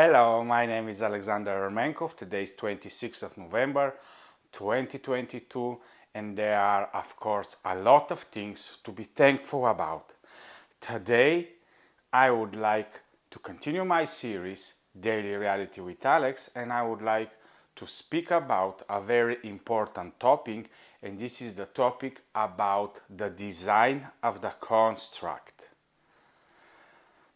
Hello, my name is Alexander Ermenkov. Today is 26th of November 2022 and there are of course a lot of things to be thankful about. Today I would like to continue my series Daily Reality with Alex, and I would like to speak about a very important topic, and this is the topic about the design of the construct.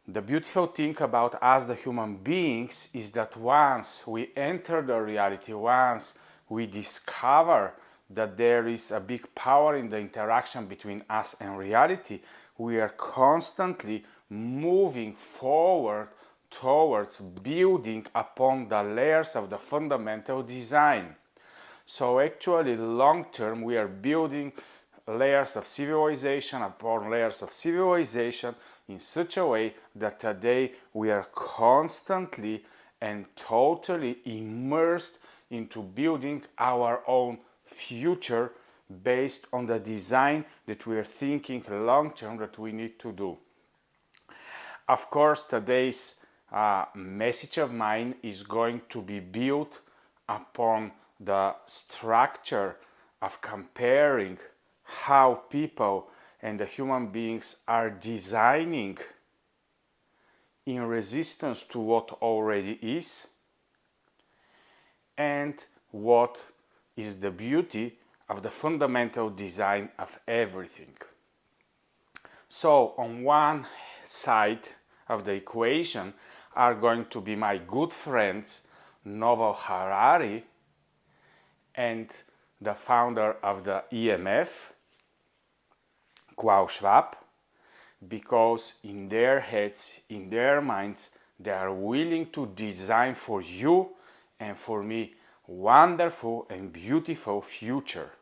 The beautiful thing about us, the human beings, is that once we enter the reality, once we discover that there is a big power in the interaction between us and reality, we are constantly moving forward towards building upon the layers of the fundamental design. So actually, long term, we are building layers of civilization upon layers of civilization in such a way that today we are constantly and totally immersed into building our own future based on the design that we are thinking long term that we need to do. Of course, today's message of mine is going to be built upon the structure of comparing how people and the human beings are designing in resistance to what already is, and what is the beauty of the fundamental design of everything. So on one side of the equation are going to be my good friends Yuval Harari and the founder of the EMF, Klaus Schwab, because in their heads, in their minds, they are willing to design for you and for me wonderful and beautiful future.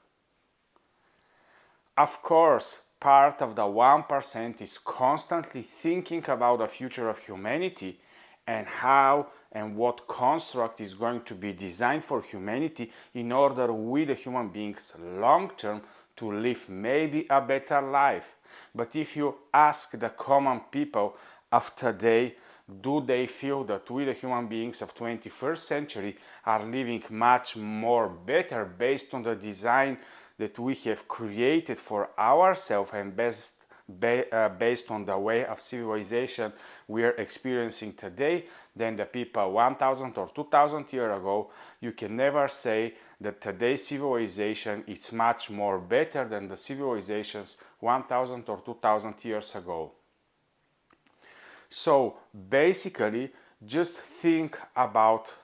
Of course, part of the 1% is constantly thinking about the future of humanity and how and what construct is going to be designed for humanity in order we the human beings long term to live maybe a better life. But if you ask the common people of today, do they feel that we the human beings of 21st century are living much more better based on the design that we have created for ourselves and based on the way of civilization we are experiencing today than the people 1000 or 2000 years ago? You can never say that today's civilization is much more better than the civilizations 1000 or 2000 years ago. So basically, just think about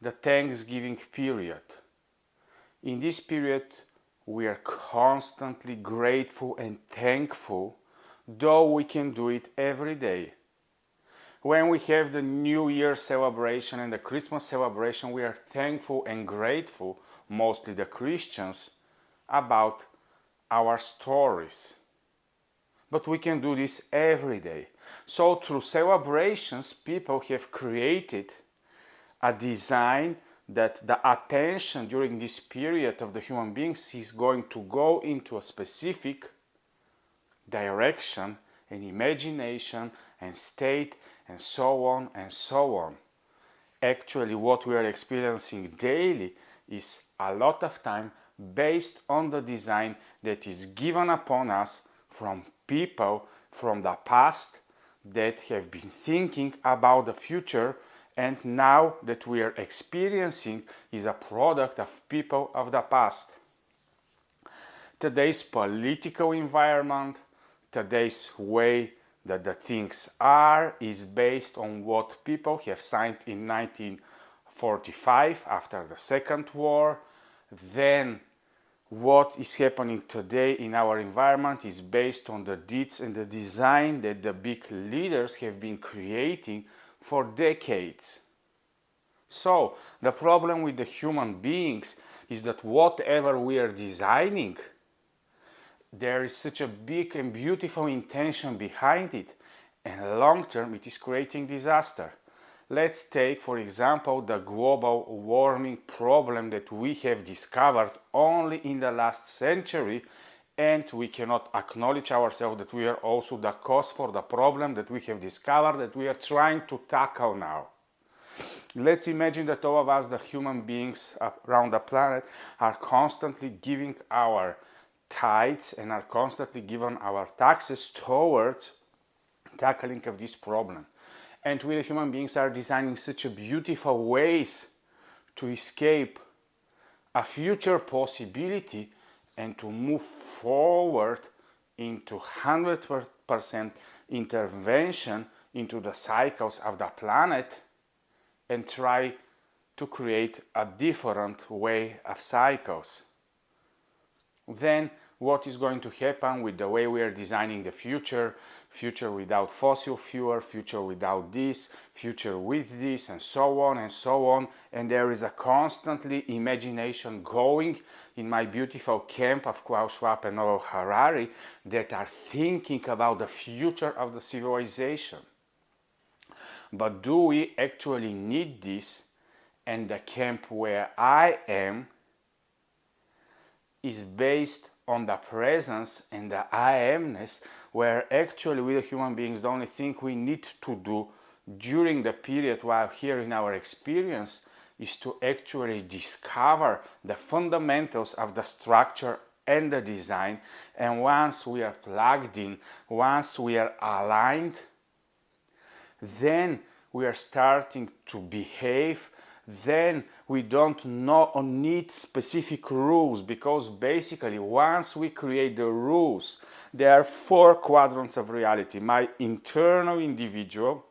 the Thanksgiving period. In this period, we are constantly grateful and thankful, though we can do it every day. When we have the New Year celebration and the Christmas celebration, we are thankful and grateful, mostly the Christians, about our stories. But we can do this every day. So through celebrations, people have created a design that the attention during this period of the human beings is going to go into a specific direction and imagination and state and so on and so on. Actually, what we are experiencing daily is a lot of time based on the design that is given upon us from people from the past that have been thinking about the future, and now that we are experiencing is a product of people of the past. Today's political environment, today's way that the things are is based on what people have signed in 1945 after the Second War. Then what is happening today in our environment is based on the deeds and the design that the big leaders have been creating for decades. So the problem with the human beings is that whatever we are designing, there is such a big and beautiful intention behind it, and long term it is creating disaster. Let's take, for example, the global warming problem that we have discovered only in the last century, and we cannot acknowledge ourselves that we are also the cause for the problem that we have discovered that we are trying to tackle now. Let's imagine that all of us, the human beings around the planet, are constantly giving our tithes and are constantly giving our taxes towards tackling of this problem. And we, the human beings, are designing such a beautiful ways to escape a future possibility and to move forward into 100% intervention into the cycles of the planet and try to create a different way of cycles. Then what is going to happen with the way we are designing the future without fossil fuel, future without this, future with this, and so on and so on. And there is a constantly imagination going in my beautiful camp of Klaus Schwab and Noah Harari that are thinking about the future of the civilization. But do we actually need this? And the camp where I am is based on the presence and the I amness, where actually we the human beings, the only thing we need to do during the period while here in our experience is to actually discover the fundamentals of the structure and the design. And once we are plugged in, once we are aligned, then we are starting to behave. Then we don't need specific rules, because basically once we create the rules, there are 4 quadrants of reality: my internal individual,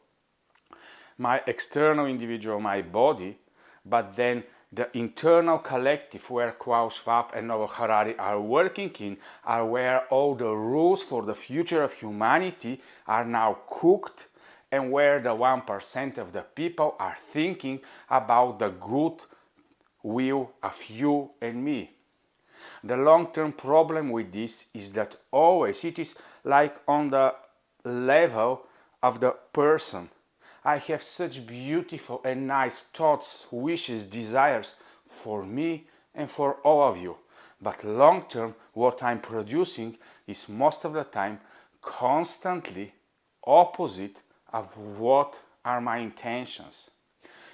my external individual, my body, but then the internal collective where Klaus Schwab and Noah Harari are working in are where all the rules for the future of humanity are now cooked, and where the 1% of the people are thinking about the good will of you and me. The long-term problem with this is that always it is like on the level of the person. I have such beautiful and nice thoughts, wishes, desires for me and for all of you. But long-term, what I'm producing is most of the time constantly opposite of what are my intentions.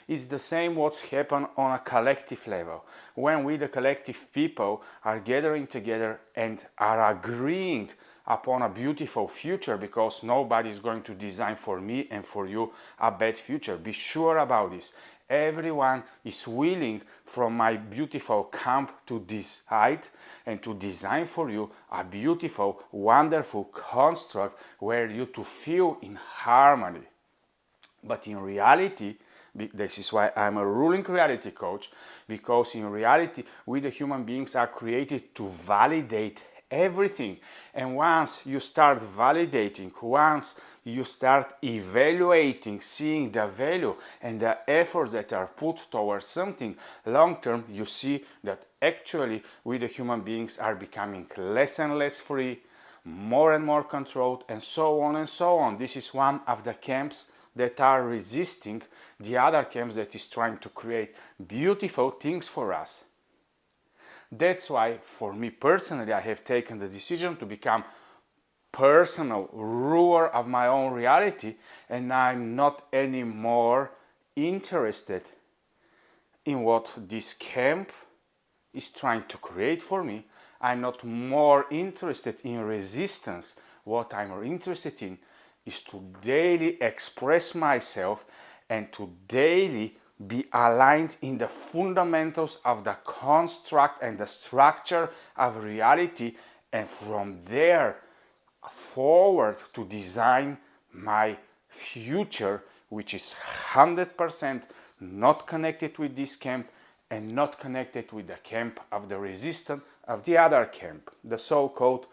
It's the same what's happened on a collective level. When we, the collective people, are gathering together and are agreeing upon a beautiful future, because nobody is going to design for me and for you a bad future. Be sure about this. Everyone is willing from my beautiful camp to decide and to design for you a beautiful, wonderful construct where you to feel in harmony. But in reality, this is why I'm a ruling reality coach, because in reality, we the human beings are created to validate everything. And once you start validating, once you start evaluating, seeing the value and the efforts that are put towards something, long term you see that actually we the human beings are becoming less and less free, more and more controlled, and so on and so on. This is one of the camps that are resisting the other camps that is trying to create beautiful things for us. That's why, for me personally, I have taken the decision to become personal ruler of my own reality, and I'm not anymore interested in what this camp is trying to create for me. I'm not more interested in resistance. What I'm interested in is to daily express myself and to daily be aligned in the fundamentals of the construct and the structure of reality, and from there forward to design my future, which is 100% not connected with this camp and not connected with the camp of the resistance of the other camp, the so-called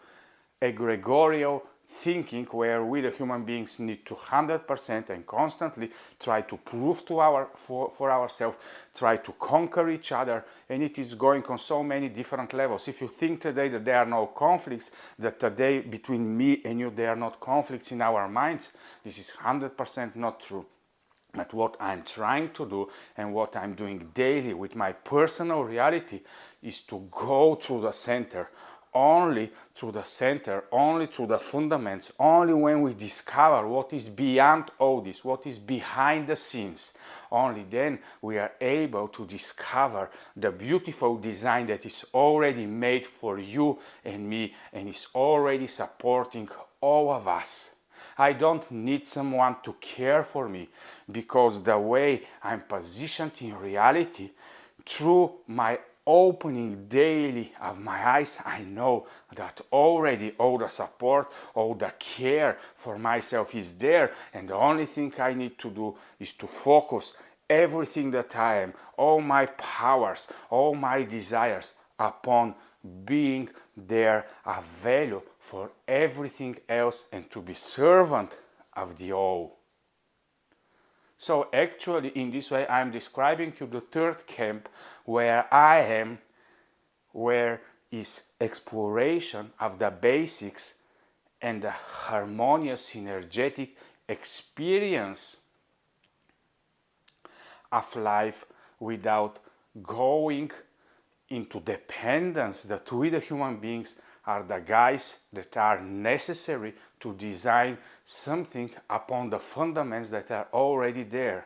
egregorial thinking, where we the human beings need to 100% and constantly try to prove for ourselves, try to conquer each other, and it is going on so many different levels. If you think today that there are no conflicts, that today between me and you there are not conflicts in our minds, this is 100% not true. But what I'm trying to do and what I'm doing daily with my personal reality is to go through the center, only through the center, only through the fundamentals, only when we discover what is beyond all this, what is behind the scenes, only then we are able to discover the beautiful design that is already made for you and me and is already supporting all of us. I don't need someone to care for me, because the way I'm positioned in reality, through my opening daily of my eyes, I know that already all the support, all the care for myself is there, and the only thing I need to do is to focus everything that I am, all my powers, all my desires upon being there available for everything else and to be servant of the all. So actually in this way I'm describing you the third camp where I am, where is exploration of the basics and the harmonious synergetic experience of life without going into dependence that we the human beings are the guys that are necessary to design something upon the fundamentals that are already there.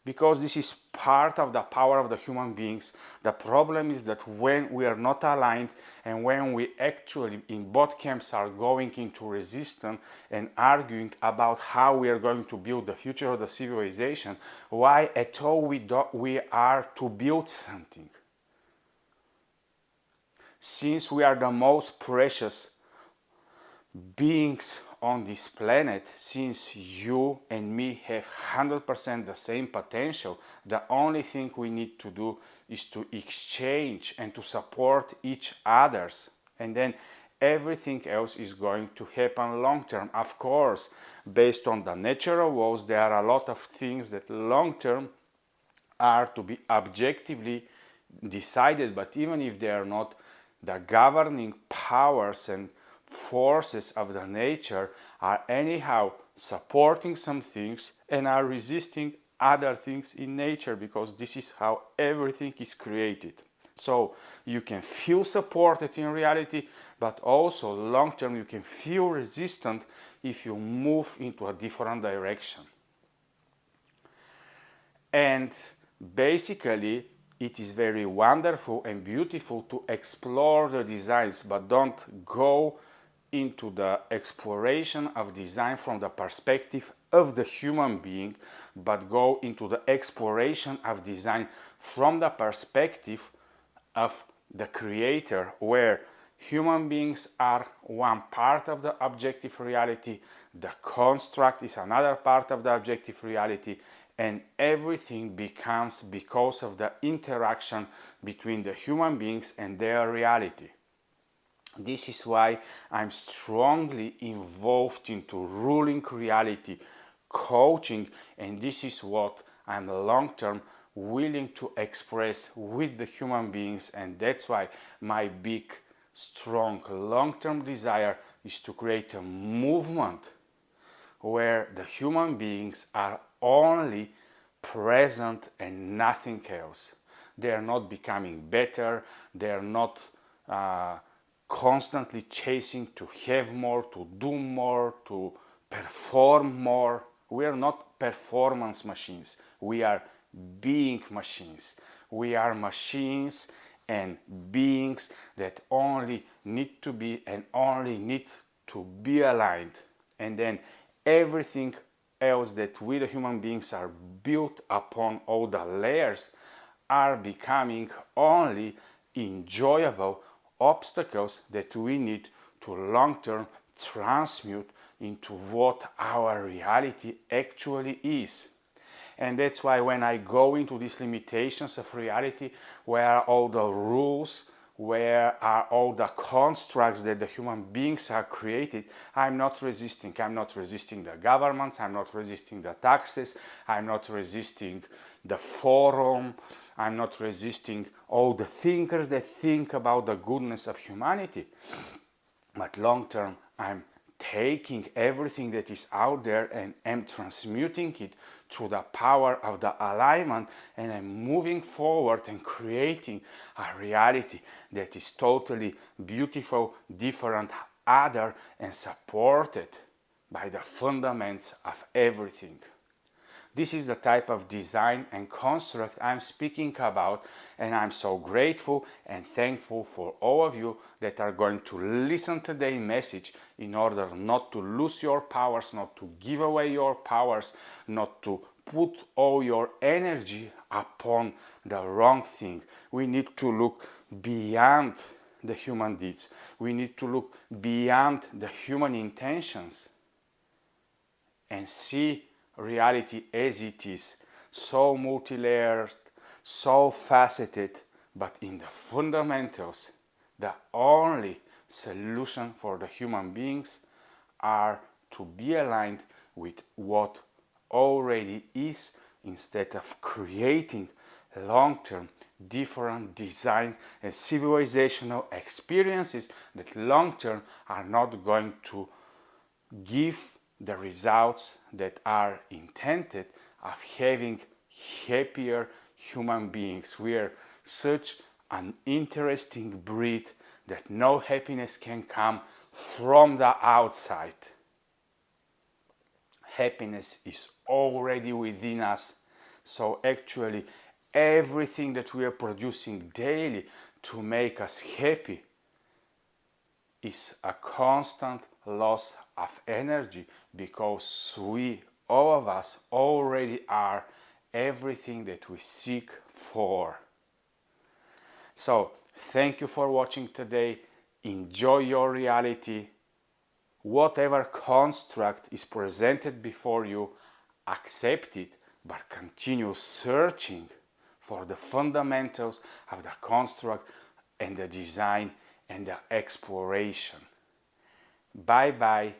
Because this is part of the power of the human beings. The problem is that when we are not aligned and when we actually in both camps are going into resistance and arguing about how we are going to build the future of the civilization, why at all we are to build something? Since we are the most precious beings on this planet, since you and me have 100% the same potential, the only thing we need to do is to exchange and to support each others, and then everything else is going to happen long term. Of course, based on the natural laws, there are a lot of things that long term are to be objectively decided, but even if they are not, the governing powers and forces of the nature are anyhow supporting some things and are resisting other things in nature, because this is how everything is created. So you can feel supported in reality, but also long term you can feel resistant if you move into a different direction. And basically it is very wonderful and beautiful to explore the designs, but don't go into the exploration of design from the perspective of the human being, but go into the exploration of design from the perspective of the creator, where human beings are one part of the objective reality, the construct is another part of the objective reality, and everything becomes because of the interaction between the human beings and their reality. This is why I'm strongly involved into ruling reality, coaching, and this is what I'm long-term willing to express with the human beings, and that's why my big, strong, long-term desire is to create a movement where the human beings are only present and nothing else. They are not becoming better, they are not constantly chasing to have more, to do more, to perform more. We are not performance machines, we are being machines. We are machines and beings that only need to be and only need to be aligned, and then everything else that we the human beings are built upon, all the layers, are becoming only enjoyable obstacles that we need to long-term transmute into what our reality actually is. And that's why when I go into these limitations of reality, where are all the rules, where are all the constructs that the human beings have created, I'm not resisting. I'm not resisting the governments, I'm not resisting the taxes, I'm not resisting the forum, I'm not resisting all the thinkers that think about the goodness of humanity. But long term, I'm taking everything that is out there and am transmuting it through the power of the alignment, and I'm moving forward and creating a reality that is totally beautiful, different, other, and supported by the fundamentals of everything. This is the type of design and construct I'm speaking about, and I'm so grateful and thankful for all of you that are going to listen to today's message in order not to lose your powers, not to give away your powers, not to put all your energy upon the wrong thing. We need to look beyond the human deeds. We need to look beyond the human intentions and see reality as it is, so multi-layered, so faceted, but in the fundamentals, the only solution for the human beings are to be aligned with what already is, instead of creating long-term different design and civilizational experiences that long-term are not going to give the results that are intended of having happier human beings. We are such an interesting breed that no happiness can come from the outside. Happiness is already within us. So actually everything that we are producing daily to make us happy is a constant loss of energy, because we, all of us, already are everything that we seek for. So thank you for watching today. Enjoy your reality. Whatever construct is presented before you, accept it, but continue searching for the fundamentals of the construct and the design and the exploration. Bye bye.